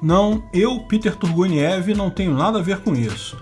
Não, eu, Peter Turguniev, não tenho nada a ver com isso.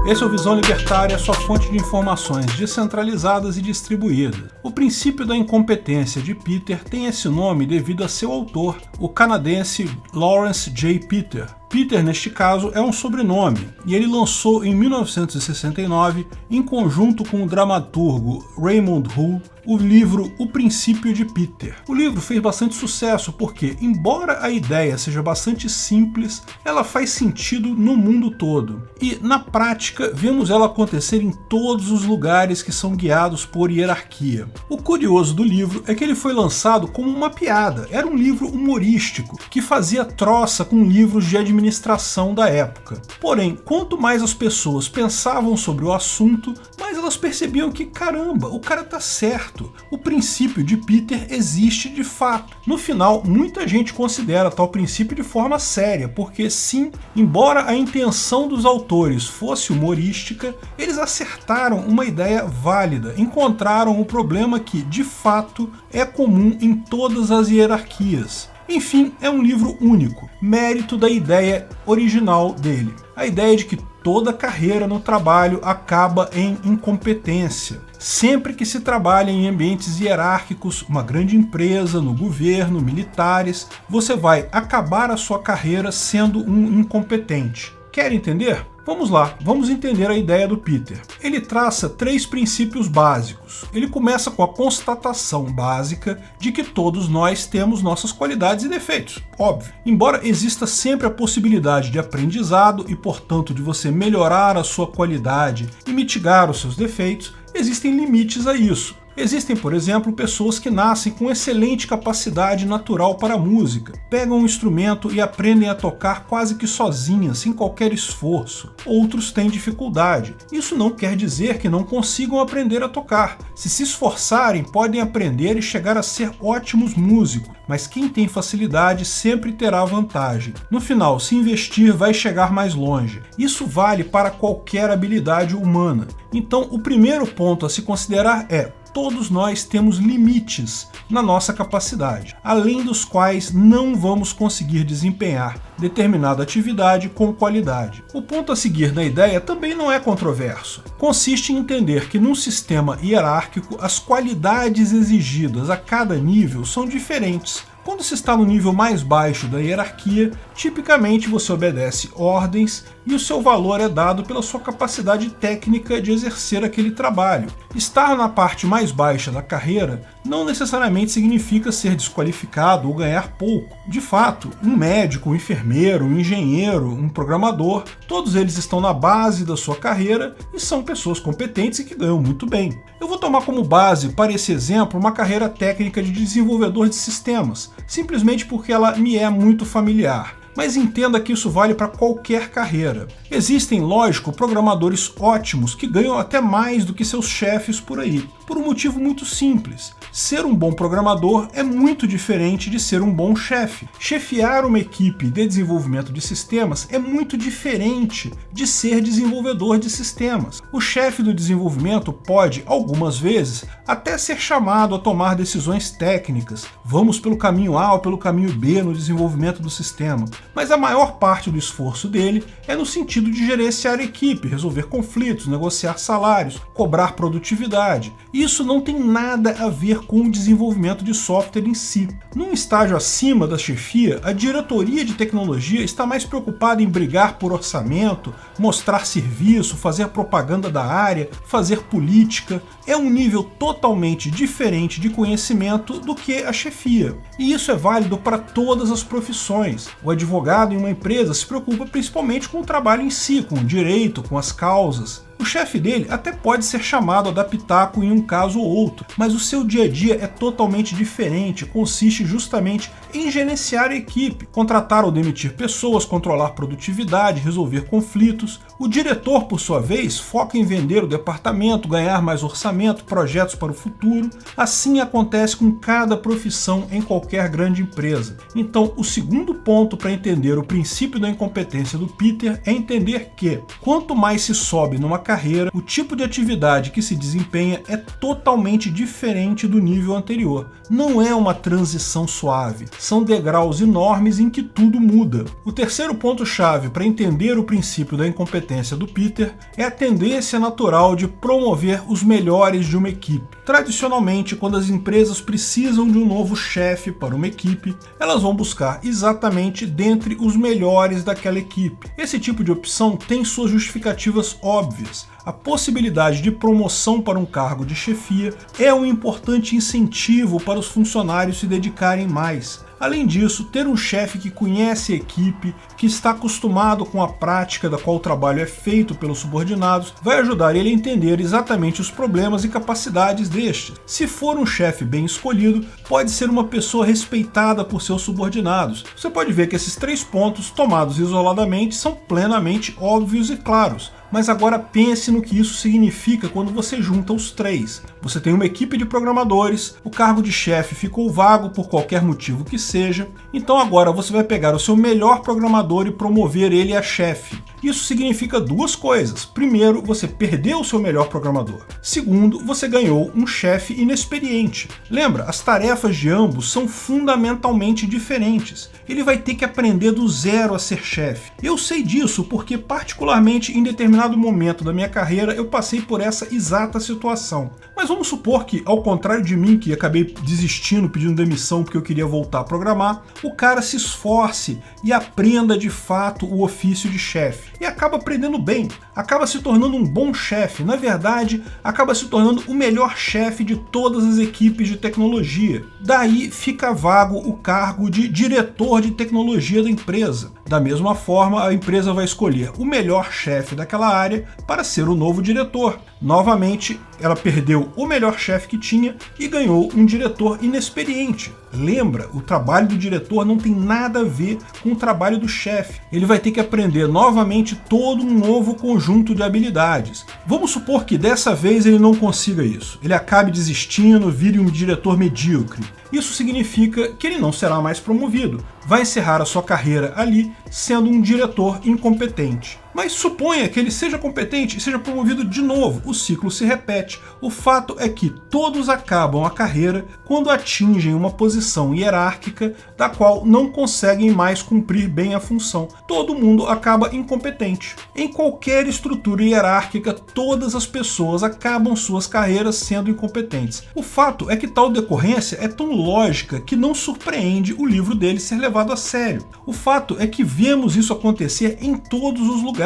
Esse é o Visão Libertária, sua fonte de informações descentralizadas e distribuídas. O princípio da incompetência de Peter tem esse nome devido a seu autor, o canadense Lawrence J. Peter. Peter, neste caso, é um sobrenome, e ele lançou em 1969, em conjunto com o dramaturgo Raymond Hull, o livro O Princípio de Peter. O livro fez bastante sucesso porque, embora a ideia seja bastante simples, ela faz sentido no mundo todo. E, na prática, vemos ela acontecer em todos os lugares que são guiados por hierarquia. O curioso do livro é que ele foi lançado como uma piada. Era um livro humorístico, que fazia troça com livros de administração da época. Porém, quanto mais as pessoas pensavam sobre o assunto, mais elas percebiam que, caramba, o cara tá certo. O princípio de Peter existe de fato. No final, muita gente considera tal princípio de forma séria, porque sim, embora a intenção dos autores fosse humorística, eles acertaram uma ideia válida, encontraram o problema que, de fato, é comum em todas as hierarquias. Enfim, é um livro único, mérito da ideia original dele. A ideia de que toda carreira no trabalho acaba em incompetência. Sempre que se trabalha em ambientes hierárquicos, uma grande empresa, no governo, militares, você vai acabar a sua carreira sendo um incompetente. Quer entender? Vamos lá, vamos entender a ideia do Peter. Ele traça 3 princípios básicos. Ele começa com a constatação básica de que todos nós temos nossas qualidades e defeitos, óbvio. Embora exista sempre a possibilidade de aprendizado e, portanto, de você melhorar a sua qualidade e mitigar os seus defeitos, existem limites a isso. Existem, por exemplo, pessoas que nascem com excelente capacidade natural para a música, pegam um instrumento e aprendem a tocar quase que sozinhas, sem qualquer esforço. Outros têm dificuldade. Isso não quer dizer que não consigam aprender a tocar. Se esforçarem, podem aprender e chegar a ser ótimos músicos, mas quem tem facilidade sempre terá vantagem. No final, se investir, vai chegar mais longe. Isso vale para qualquer habilidade humana. Então, o primeiro ponto a se considerar é: todos nós temos limites na nossa capacidade, além dos quais não vamos conseguir desempenhar determinada atividade com qualidade. O ponto a seguir na ideia também não é controverso. Consiste em entender que num sistema hierárquico as qualidades exigidas a cada nível são diferentes. Quando se está no nível mais baixo da hierarquia, tipicamente você obedece ordens e o seu valor é dado pela sua capacidade técnica de exercer aquele trabalho. Estar na parte mais baixa da carreira não necessariamente significa ser desqualificado ou ganhar pouco. De fato, um médico, um enfermeiro, um engenheiro, um programador, todos eles estão na base da sua carreira e são pessoas competentes e que ganham muito bem. Eu vou tomar como base para esse exemplo uma carreira técnica de desenvolvedor de sistemas, simplesmente porque ela me é muito familiar. Mas entenda que isso vale para qualquer carreira. Existem, lógico, programadores ótimos que ganham até mais do que seus chefes por aí, por um motivo muito simples. Ser um bom programador é muito diferente de ser um bom chefe. Chefiar uma equipe de desenvolvimento de sistemas é muito diferente de ser desenvolvedor de sistemas. O chefe do desenvolvimento pode, algumas vezes, até ser chamado a tomar decisões técnicas. Vamos pelo caminho A ou pelo caminho B no desenvolvimento do sistema. Mas a maior parte do esforço dele é no sentido de gerenciar a equipe, resolver conflitos, negociar salários, cobrar produtividade. Isso não tem nada a ver com o desenvolvimento de software em si. Num estágio acima da chefia, a diretoria de tecnologia está mais preocupada em brigar por orçamento, mostrar serviço, fazer propaganda da área, fazer política. É um nível totalmente diferente de conhecimento do que a chefia. E isso é válido para todas as profissões. O advogado em uma empresa se preocupa principalmente com o trabalho em si, com o direito, com as causas. O chefe dele até pode ser chamado a dar pitaco em um caso ou outro, mas o seu dia a dia é totalmente diferente, consiste justamente em gerenciar a equipe, contratar ou demitir pessoas, controlar produtividade, resolver conflitos. O diretor, por sua vez, foca em vender o departamento, ganhar mais orçamento, projetos para o futuro. Assim acontece com cada profissão em qualquer grande empresa. Então, o segundo ponto para entender o princípio da incompetência do Peter é entender que, quanto mais se sobe numa carreira, o tipo de atividade que se desempenha é totalmente diferente do nível anterior. Não é uma transição suave, são degraus enormes em que tudo muda. O terceiro ponto-chave para entender o princípio da incompetência do Peter é a tendência natural de promover os melhores de uma equipe. Tradicionalmente, quando as empresas precisam de um novo chefe para uma equipe, elas vão buscar exatamente dentre os melhores daquela equipe. Esse tipo de opção tem suas justificativas óbvias. A possibilidade de promoção para um cargo de chefia é um importante incentivo para os funcionários se dedicarem mais. Além disso, ter um chefe que conhece a equipe, que está acostumado com a prática da qual o trabalho é feito pelos subordinados, vai ajudar ele a entender exatamente os problemas e capacidades destes. Se for um chefe bem escolhido, pode ser uma pessoa respeitada por seus subordinados. Você pode ver que esses 3 pontos, tomados isoladamente, são plenamente óbvios e claros. Mas agora pense no que isso significa quando você junta os 3. Você tem uma equipe de programadores, o cargo de chefe ficou vago por qualquer motivo que seja, então agora você vai pegar o seu melhor programador e promover ele a chefe. Isso significa 2 coisas. Primeiro, você perdeu o seu melhor programador. Segundo, você ganhou um chefe inexperiente. Lembra, as tarefas de ambos são fundamentalmente diferentes. Ele vai ter que aprender do zero a ser chefe. Eu sei disso porque, particularmente em determinado momento da minha carreira, eu passei por essa exata situação. Mas vamos supor que, ao contrário de mim, que acabei desistindo, pedindo demissão porque eu queria voltar a programar, o cara se esforce e aprenda de fato o ofício de chefe. E acaba aprendendo bem, acaba se tornando um bom chefe. Na verdade, acaba se tornando o melhor chefe de todas as equipes de tecnologia. Daí fica vago o cargo de diretor de tecnologia da empresa. Da mesma forma, a empresa vai escolher o melhor chefe daquela área para ser o novo diretor. Novamente, ela perdeu o melhor chefe que tinha e ganhou um diretor inexperiente. Lembra, o trabalho do diretor não tem nada a ver com o trabalho do chefe. Ele vai ter que aprender novamente todo um novo conjunto de habilidades. Vamos supor que dessa vez ele não consiga isso. Ele acabe desistindo, vire um diretor medíocre. Isso significa que ele não será mais promovido. Vai encerrar a sua carreira ali sendo um diretor incompetente. Mas suponha que ele seja competente e seja promovido de novo, o ciclo se repete. O fato é que todos acabam a carreira quando atingem uma posição hierárquica da qual não conseguem mais cumprir bem a função. Todo mundo acaba incompetente. Em qualquer estrutura hierárquica, todas as pessoas acabam suas carreiras sendo incompetentes. O fato é que tal decorrência é tão lógica que não surpreende o livro dele ser levado a sério. O fato é que vemos isso acontecer em todos os lugares.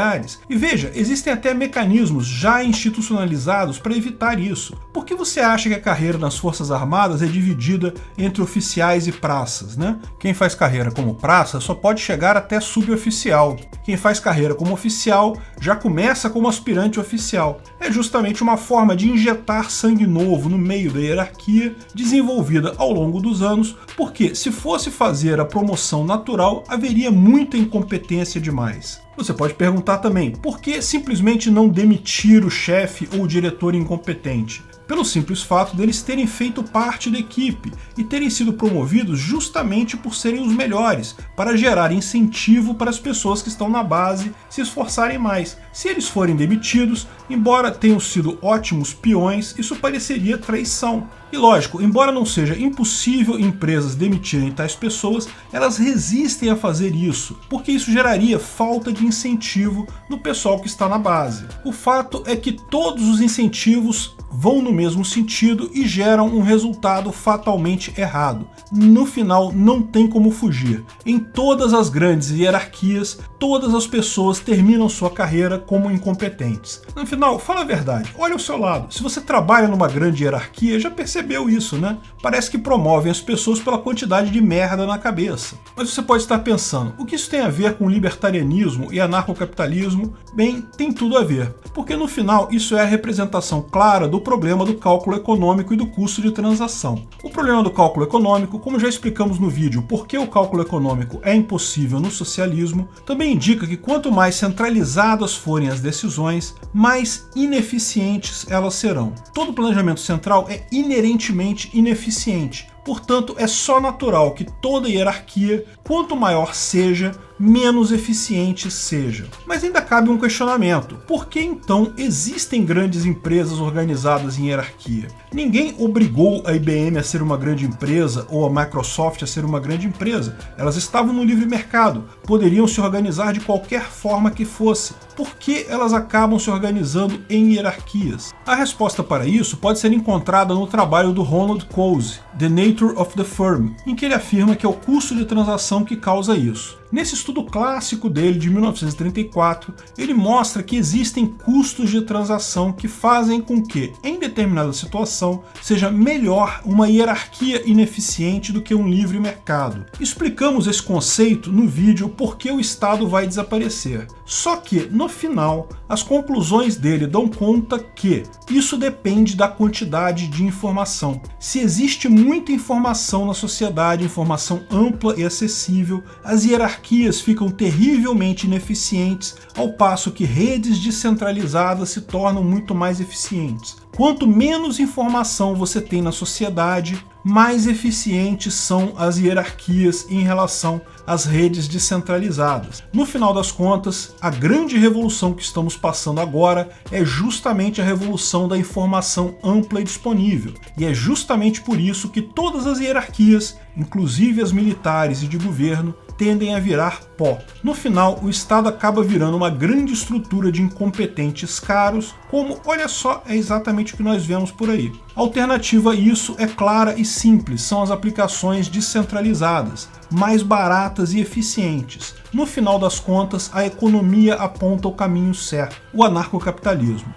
E veja, existem até mecanismos já institucionalizados para evitar isso. Por que você acha que a carreira nas Forças Armadas é dividida entre oficiais e praças, né? Quem faz carreira como praça só pode chegar até suboficial. Quem faz carreira como oficial já começa como aspirante oficial. É justamente uma forma de injetar sangue novo no meio da hierarquia, desenvolvida ao longo dos anos, porque se fosse fazer a promoção natural, haveria muita incompetência demais. Você pode perguntar também, por que simplesmente não demitir o chefe ou o diretor incompetente? Pelo simples fato deles terem feito parte da equipe e terem sido promovidos justamente por serem os melhores, para gerar incentivo para as pessoas que estão na base se esforçarem mais. Se eles forem demitidos, embora tenham sido ótimos peões, isso pareceria traição. E lógico, embora não seja impossível empresas demitirem tais pessoas, elas resistem a fazer isso, porque isso geraria falta de incentivo no pessoal que está na base. O fato é que todos os incentivos vão no mesmo sentido e geram um resultado fatalmente errado. No final, não tem como fugir. Em todas as grandes hierarquias, todas as pessoas terminam sua carreira como incompetentes. No final, fala a verdade, olha ao seu lado. Se você trabalha numa grande hierarquia, já percebeu isso, né? Parece que promovem as pessoas pela quantidade de merda na cabeça. Mas você pode estar pensando, o que isso tem a ver com libertarianismo e anarcocapitalismo? Bem, tem tudo a ver. Porque no final, isso é a representação clara do problema do cálculo econômico e do custo de transação. O problema do cálculo econômico, como já explicamos no vídeo por que o cálculo econômico é impossível no socialismo, também indica que quanto mais centralizadas forem as decisões, mais ineficientes elas serão. Todo planejamento central é inerentemente ineficiente. Portanto, é só natural que toda hierarquia, quanto maior seja, menos eficientes sejam. Mas ainda cabe um questionamento: por que então existem grandes empresas organizadas em hierarquia? Ninguém obrigou a IBM a ser uma grande empresa ou a Microsoft a ser uma grande empresa. Elas estavam no livre mercado, poderiam se organizar de qualquer forma que fosse. Por que elas acabam se organizando em hierarquias? A resposta para isso pode ser encontrada no trabalho do Ronald Coase, The Nature of the Firm, em que ele afirma que é o custo de transação que causa isso. Nesse estudo clássico dele, de 1934, ele mostra que existem custos de transação que fazem com que, em determinada situação, seja melhor uma hierarquia ineficiente do que um livre mercado. Explicamos esse conceito no vídeo Por que o Estado vai desaparecer. Só que, no final, as conclusões dele dão conta que isso depende da quantidade de informação. Se existe muita informação na sociedade, informação ampla e acessível, as hierarquias ficam terrivelmente ineficientes, ao passo que redes descentralizadas se tornam muito mais eficientes. Quanto menos informação você tem na sociedade, mais eficientes são as hierarquias em relação às redes descentralizadas. No final das contas, a grande revolução que estamos passando agora é justamente a revolução da informação ampla e disponível. E é justamente por isso que todas as hierarquias, inclusive as militares e de governo, tendem a virar pó. No final, o Estado acaba virando uma grande estrutura de incompetentes caros, como, olha só, é exatamente o que nós vemos por aí. A alternativa a isso é clara e simples, são as aplicações descentralizadas, mais baratas e eficientes. No final das contas, a economia aponta o caminho certo, o anarcocapitalismo.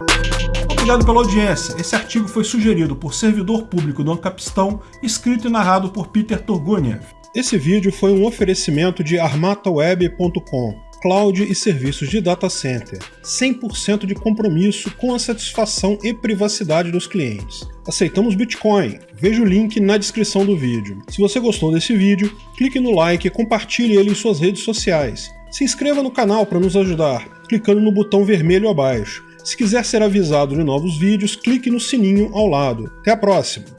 Obrigado pela audiência. Esse artigo foi sugerido por servidor público do Ancapistão, escrito e narrado por Peter Turguniev. Esse vídeo foi um oferecimento de armataweb.com, cloud e serviços de data center, 100% de compromisso com a satisfação e privacidade dos clientes. Aceitamos Bitcoin, veja o link na descrição do vídeo. Se você gostou desse vídeo, clique no like e compartilhe ele em suas redes sociais. Se inscreva no canal para nos ajudar, clicando no botão vermelho abaixo. Se quiser ser avisado de novos vídeos, clique no sininho ao lado. Até a próxima!